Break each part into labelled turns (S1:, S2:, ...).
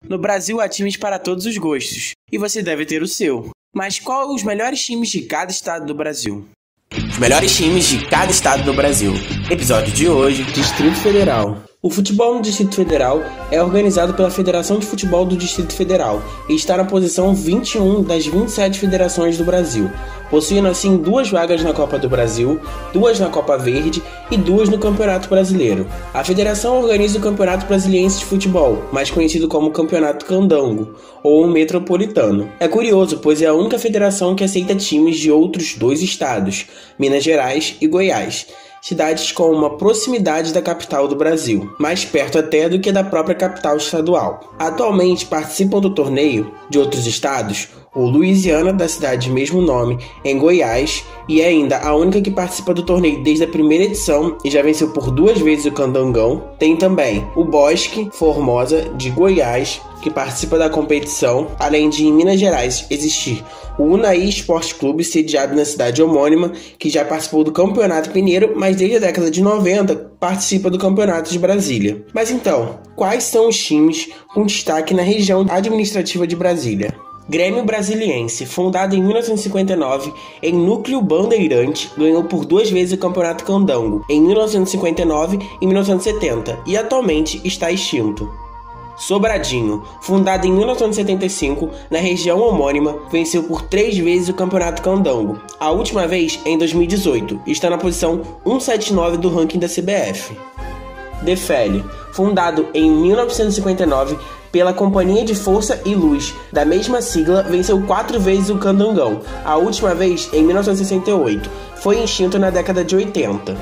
S1: No Brasil há times para todos os gostos, e você deve ter o seu. Mas qual os melhores times de cada estado do Brasil? Os melhores times de cada estado do Brasil. Episódio de hoje, Distrito Federal. O futebol no Distrito Federal é organizado pela Federação de Futebol do Distrito Federal e está na posição 21 das 27 federações do Brasil, possuindo assim 2 vagas na Copa do Brasil, 2 na Copa Verde e 2 no Campeonato Brasileiro. A federação organiza o Campeonato Brasiliense de Futebol, mais conhecido como Campeonato Candango, ou Metropolitano. É curioso, pois é a única federação que aceita times de outros 2 estados, Minas Gerais e Goiás, cidades com uma proximidade da capital do Brasil, mais perto até do que da própria capital estadual. Atualmente participam do torneio de outros estados o Louisiana, da cidade de mesmo nome, em Goiás, e é ainda a única que participa do torneio desde a primeira edição e já venceu por 2 vezes o Candangão. Tem também o Bosque Formosa, de Goiás, que participa da competição, além de em Minas Gerais existir o Unai Esporte Clube, sediado na cidade homônima, que já participou do Campeonato Mineiro, mas desde a década de 90 participa do Campeonato de Brasília. Mas então, quais são os times com destaque na região administrativa de Brasília? Grêmio Brasiliense, fundado em 1959 em núcleo bandeirante, ganhou por 2 vezes o Campeonato Candango, em 1959 e 1970, e atualmente está extinto. Sobradinho, fundado em 1975 na região homônima, venceu por 3 vezes o Campeonato Candango, a última vez em 2018, e está na posição 179 do ranking da CBF. Defele, fundado em 1959 pela Companhia de Força e Luz, da mesma sigla, venceu 4 vezes o Candangão, a última vez em 1968, foi extinto na década de 80.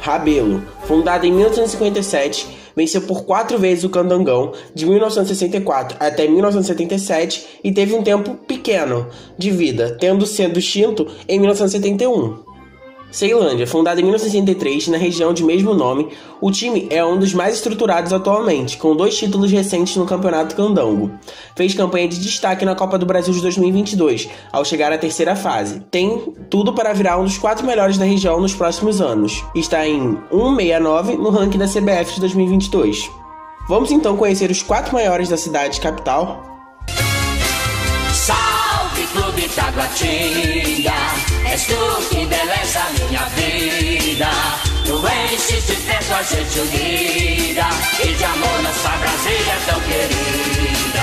S1: Rabelo, fundado em 1957, venceu por 4 vezes o Candangão, de 1964 até 1977, e teve um tempo pequeno de vida, tendo sido extinto em 1971. Ceilândia, fundada em 1963 na região de mesmo nome, o time é um dos mais estruturados atualmente, com 2 títulos recentes no Campeonato Candango. Fez campanha de destaque na Copa do Brasil de 2022, ao chegar à 3ª fase. Tem tudo para virar um dos 4 melhores da região nos próximos anos. Está em 169 no ranking da CBF de 2022. Vamos então conhecer os 4 maiores da cidade capital?
S2: Salve Clube Taguatinga, és tu que embeleza minha vida. Tu enches de fé a gente unida, e de amor nossa Brasília tão querida.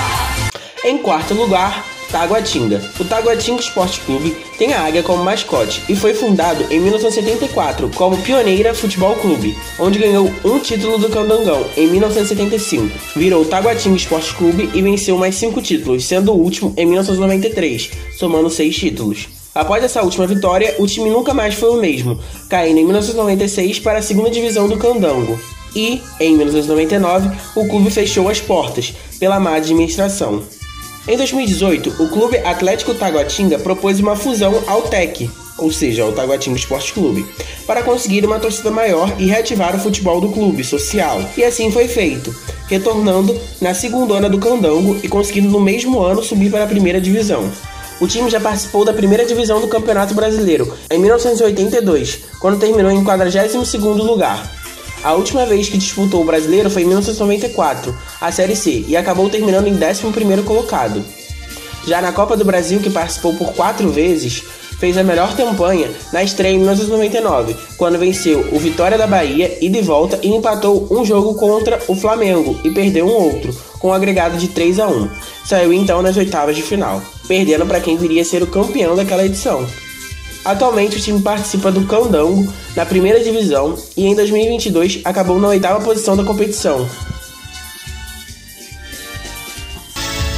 S1: Em 4º lugar, Taguatinga. O Taguatinga Esporte Clube tem a águia como mascote e foi fundado em 1974 como Pioneira Futebol Clube, onde ganhou um título do Candangão em 1975. Virou Taguatinga Esporte Clube e venceu mais 5 títulos, sendo o último em 1993, somando 6 títulos. Após essa última vitória, o time nunca mais foi o mesmo, caindo em 1996 para a 2ª divisão do Candango. E, em 1999, o clube fechou as portas pela má administração. Em 2018, o Clube Atlético Taguatinga propôs uma fusão ao TEC, ou seja, ao Taguatinga Esporte Clube, para conseguir uma torcida maior e reativar o futebol do clube social. E assim foi feito, retornando na 2ª do Candango e conseguindo no mesmo ano subir para a 1ª divisão. O time já participou da 1ª divisão do Campeonato Brasileiro em 1982, quando terminou em 42º lugar. A última vez que disputou o Brasileiro foi em 1994, a Série C, e acabou terminando em 11º colocado. Já na Copa do Brasil, que participou por 4 vezes, fez a melhor campanha na estreia em 1999, quando venceu o Vitória da Bahia e de volta e empatou um jogo contra o Flamengo e perdeu um outro, com um agregado de 3-1. Saiu então nas 8ª de final, perdendo para quem viria a ser o campeão daquela edição. Atualmente o time participa do Candango na 1ª divisão e em 2022 acabou na 8ª posição da competição.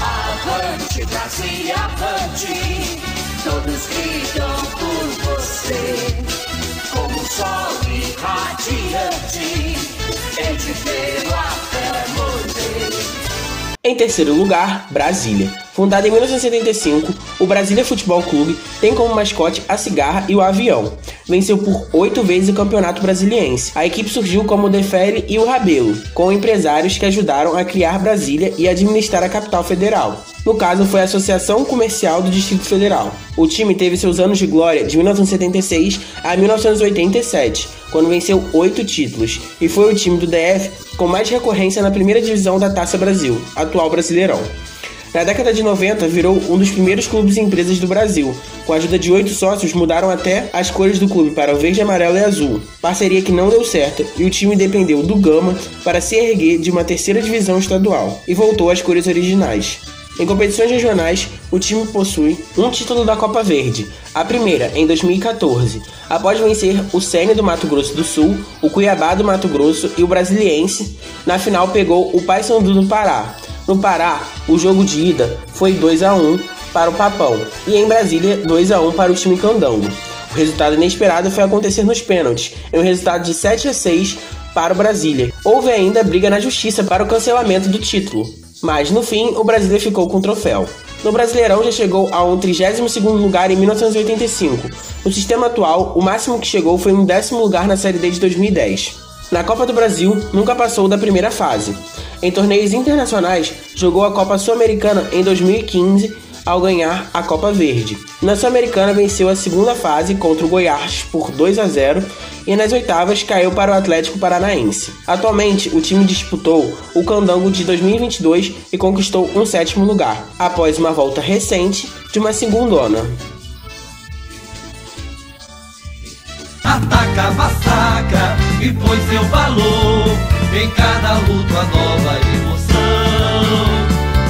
S2: Avante, Brasil, avante, todos gritam por você, como o sol irradiante, em te ver até morrer.
S1: Em 3º lugar, Brasília. Fundado em 1975, o Brasília Futebol Clube tem como mascote a cigarra e o avião. Venceu por 8 vezes o Campeonato Brasiliense. A equipe surgiu como o Defele e o Rabelo, com empresários que ajudaram a criar Brasília e administrar a capital federal. No caso, foi a Associação Comercial do Distrito Federal. O time teve seus anos de glória de 1976 a 1987, quando venceu 8 títulos, e foi o time do DF com mais recorrência na primeira divisão da Taça Brasil, atual Brasileirão. Na década de 90, virou um dos primeiros clubes e empresas do Brasil. Com a ajuda de 8 sócios, mudaram até as cores do clube para o verde, amarelo e azul. Parceria que não deu certo, e o time dependeu do Gama para se erguer de uma terceira divisão estadual, e voltou às cores originais. Em competições regionais, o time possui um título da Copa Verde, a primeira em 2014, após vencer o Sene do Mato Grosso do Sul, o Cuiabá do Mato Grosso e o Brasiliense. Na final pegou o Paysandu do Pará. No Pará, o jogo de ida foi 2-1 para o Papão e em Brasília 2-1 para o time Candango. O resultado inesperado foi acontecer nos pênaltis, em um resultado de 7-6 para o Brasília. Houve ainda briga na justiça para o cancelamento do título, mas no fim o Brasília ficou com o troféu. No Brasileirão já chegou a um 32º lugar em 1985. No sistema atual, o máximo que chegou foi um 10º lugar na Série D de 2010. Na Copa do Brasil, nunca passou da primeira fase. Em torneios internacionais, jogou a Copa Sul-Americana em 2015 ao ganhar a Copa Verde. Na Sul-Americana venceu a segunda fase contra o Goiás por 2-0 e nas oitavas caiu para o Atlético Paranaense. Atualmente, o time disputou o Candango de 2022 e conquistou um 7º lugar, após uma volta recente de uma segundona.
S3: Ataca, massacra e põe seu valor em cada luta, a nova emoção.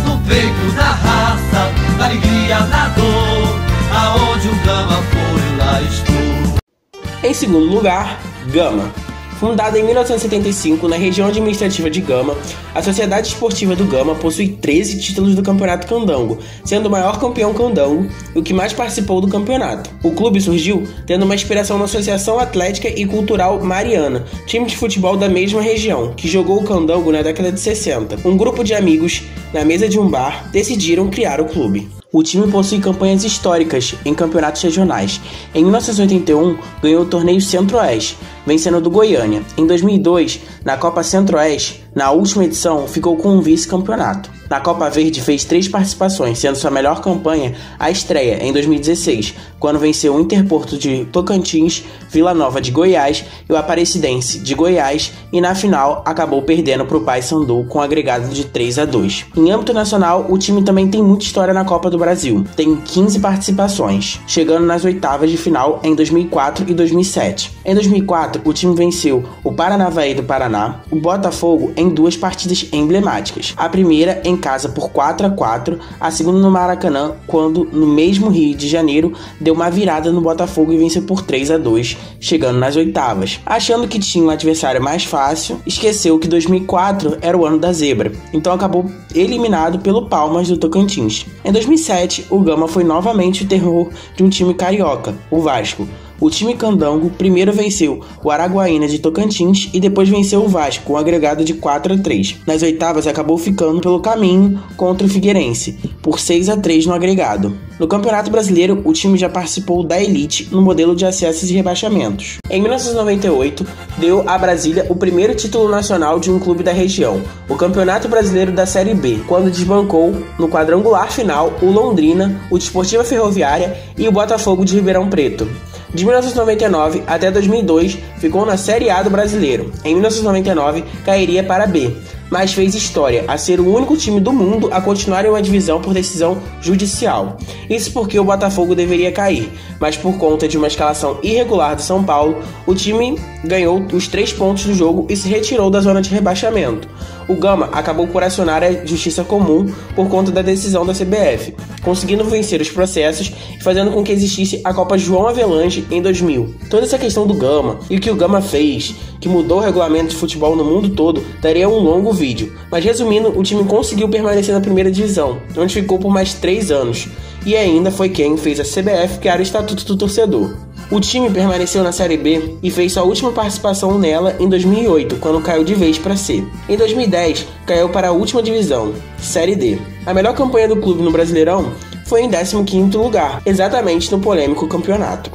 S3: No peito da raça, na alegria, na dor, aonde o Gama for, lá estou.
S1: Em segundo lugar, Gama. Fundada em 1975 na região administrativa de Gama, a Sociedade Esportiva do Gama possui 13 títulos do Campeonato Candango, sendo o maior campeão candango e o que mais participou do campeonato. O clube surgiu tendo uma inspiração na Associação Atlética e Cultural Mariana, time de futebol da mesma região, que jogou o candango na década de 60. Um grupo de amigos, na mesa de um bar, decidiram criar o clube. O time possui campanhas históricas em campeonatos regionais. Em 1981, ganhou o torneio Centro-Oeste, vencendo do Goiânia. Em 2002, na Copa Centro-Oeste, na última edição, ficou com um vice-campeonato. Na Copa Verde fez 3 participações, sendo sua melhor campanha a estreia em 2016, quando venceu o Interporto de Tocantins, Vila Nova de Goiás e o Aparecidense de Goiás, e na final acabou perdendo para o Paysandu com um agregado de 3-2. Em âmbito nacional, o time também tem muita história na Copa do Brasil. Tem 15 participações, chegando nas oitavas de final em 2004 e 2007. Em 2004, o time venceu o Paranavaí do Paraná, o Botafogo em 2 partidas emblemáticas. A primeira em casa por 4-4, a segunda no Maracanã, quando no mesmo Rio de Janeiro deu uma virada no Botafogo e venceu por 3-2, chegando nas oitavas. Achando que tinha um adversário mais fácil, esqueceu que 2004 era o ano da zebra, então acabou eliminado pelo Palmas do Tocantins. Em 2007, o Gama foi novamente o terror de um time carioca, o Vasco. O time candango primeiro venceu o Araguaína de Tocantins e depois venceu o Vasco, com um agregado de 4-3. Nas oitavas acabou ficando pelo caminho contra o Figueirense, por 6-3 no agregado. No Campeonato Brasileiro, o time já participou da Elite no modelo de acessos e rebaixamentos. Em 1998, deu a Brasília o primeiro título nacional de um clube da região, o Campeonato Brasileiro da Série B, quando desbancou no quadrangular final o Londrina, o Desportiva Ferroviária e o Botafogo de Ribeirão Preto. De 1999 até 2002, ficou na Série A do Brasileiro. Em 1999, cairia para B, mas fez história a ser o único time do mundo a continuar em uma divisão por decisão judicial. Isso porque o Botafogo deveria cair, mas por conta de uma escalação irregular do São Paulo, o time ganhou os 3 pontos do jogo e se retirou da zona de rebaixamento. O Gama acabou por acionar a justiça comum por conta da decisão da CBF, conseguindo vencer os processos e fazendo com que existisse a Copa João Avelange em 2000. Toda essa questão do Gama e o que o Gama fez, que mudou o regulamento de futebol no mundo todo, daria um longo vídeo. Mas resumindo, o time conseguiu permanecer na primeira divisão, onde ficou por mais 3 anos. E ainda foi quem fez a CBF criar o Estatuto do Torcedor. O time permaneceu na Série B e fez sua última participação nela em 2008, quando caiu de vez para C. Em 2010, caiu para a última divisão, Série D. A melhor campanha do clube no Brasileirão foi em 15º lugar, exatamente no polêmico campeonato.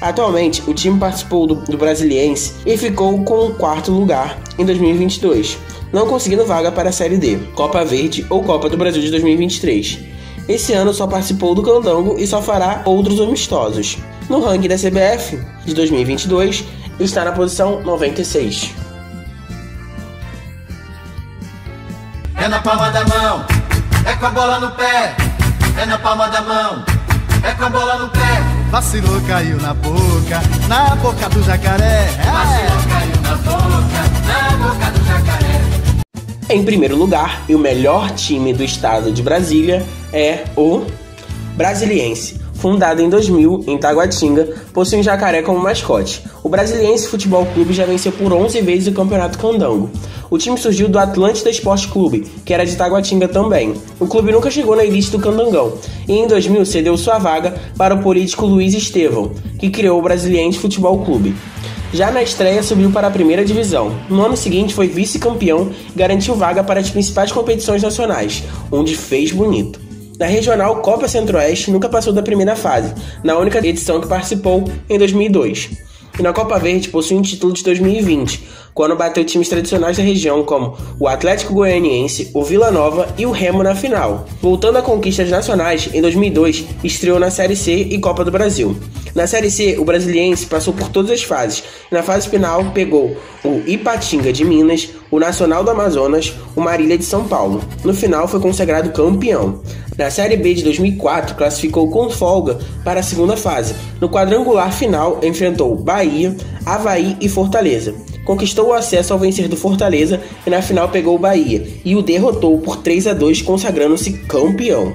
S1: Atualmente, o time participou do Brasiliense e ficou com o 4º lugar em 2022, não conseguindo vaga para a Série D, Copa Verde ou Copa do Brasil de 2023. Esse ano só participou do Candango e só fará outros amistosos. No ranking da CBF de 2022, está na posição 96.
S3: É na palma da mão, é com a bola no pé. É na palma da mão, é com a bola no pé.
S4: Vacilou, caiu na boca do jacaré.
S3: Vacilou, caiu na boca do jacaré.
S1: Em primeiro lugar, e o melhor time do estado de Brasília é o Brasiliense. Fundado em 2000 em Taguatinga, possui um jacaré como mascote. O Brasiliense Futebol Clube já venceu por 11 vezes o Campeonato Candango. O time surgiu do Atlântida Esporte Clube, que era de Taguatinga também. O clube nunca chegou na elite do Candangão, e em 2000 cedeu sua vaga para o político Luiz Estevão, que criou o Brasiliense Futebol Clube. Já na estreia subiu para a primeira divisão. No ano seguinte foi vice-campeão e garantiu vaga para as principais competições nacionais, onde fez bonito. Na regional Copa Centro-Oeste nunca passou da primeira fase, na única edição que participou em 2002. E na Copa Verde possui um título de 2020, quando bateu times tradicionais da região como o Atlético Goianiense, o Vila Nova e o Remo na final. Voltando a conquistas nacionais, em 2002 estreou na Série C e Copa do Brasil. Na Série C, o Brasiliense passou por todas as fases e na fase final pegou o Ipatinga de Minas, o Nacional do Amazonas, o Marília de São Paulo. No final foi consagrado campeão. Na Série B de 2004, classificou com folga para a segunda fase. No quadrangular final, enfrentou Bahia, Avaí e Fortaleza. Conquistou o acesso ao vencer do Fortaleza e na final pegou o Bahia e o derrotou por 3-2, consagrando-se campeão.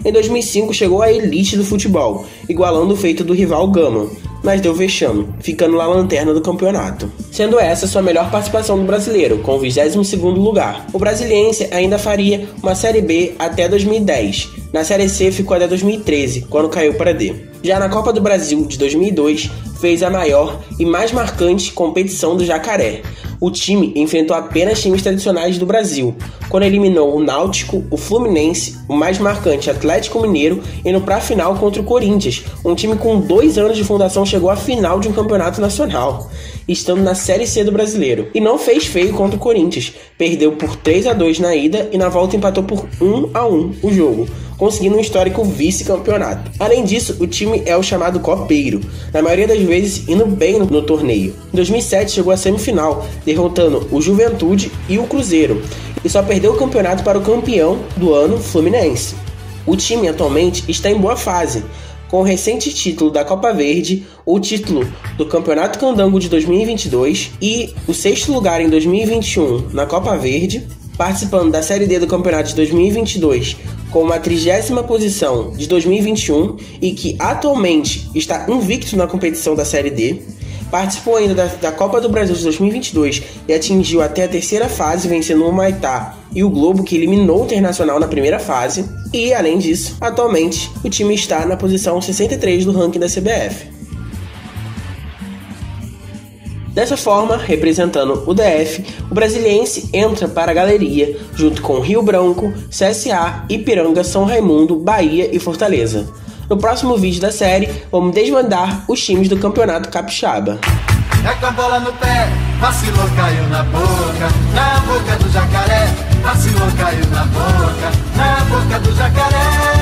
S1: Em 2005 chegou à elite do futebol, igualando o feito do rival Gama, mas deu vexame, ficando na lanterna do campeonato. Sendo essa sua melhor participação no brasileiro, com o 22º lugar. O Brasiliense ainda faria uma Série B até 2010. Na Série C ficou até 2013, quando caiu para D. Já na Copa do Brasil de 2002, fez a maior e mais marcante competição do Jacaré. O time enfrentou apenas times tradicionais do Brasil, quando eliminou o Náutico, o Fluminense, o mais marcante Atlético Mineiro, indo para a final contra o Corinthians. Um time com 2 anos de fundação chegou à final de um campeonato nacional, estando na Série C do Brasileiro. E não fez feio contra o Corinthians, perdeu por 3-2 na ida e na volta empatou por 1-1 o jogo, conseguindo um histórico vice-campeonato. Além disso, o time é o chamado copeiro, na maioria das vezes indo bem no torneio. Em 2007 chegou à semifinal, derrotando o Juventude e o Cruzeiro, e só perdeu o campeonato para o campeão do ano, Fluminense. O time atualmente está em boa fase, com o recente título da Copa Verde, o título do Campeonato Candango de 2022 e o 6º lugar em 2021 na Copa Verde, participando da Série D do Campeonato de 2022 com uma 30ª posição de 2021 e que atualmente está invicto na competição da Série D. Participou ainda da Copa do Brasil de 2022 e atingiu até a 3ª fase, vencendo o Humaitá e o Globo, que eliminou o Internacional na primeira fase. E, além disso, atualmente o time está na posição 63 do ranking da CBF. Dessa forma, representando o DF, o Brasiliense entra para a galeria, junto com Rio Branco, CSA, Ipiranga, São Raimundo, Bahia e Fortaleza. No próximo vídeo da série, vamos desvendar os times do Campeonato Capixaba.
S3: É com a bola no pé, vacilou, caiu na boca do jacaré. Vacilou, caiu na boca do jacaré.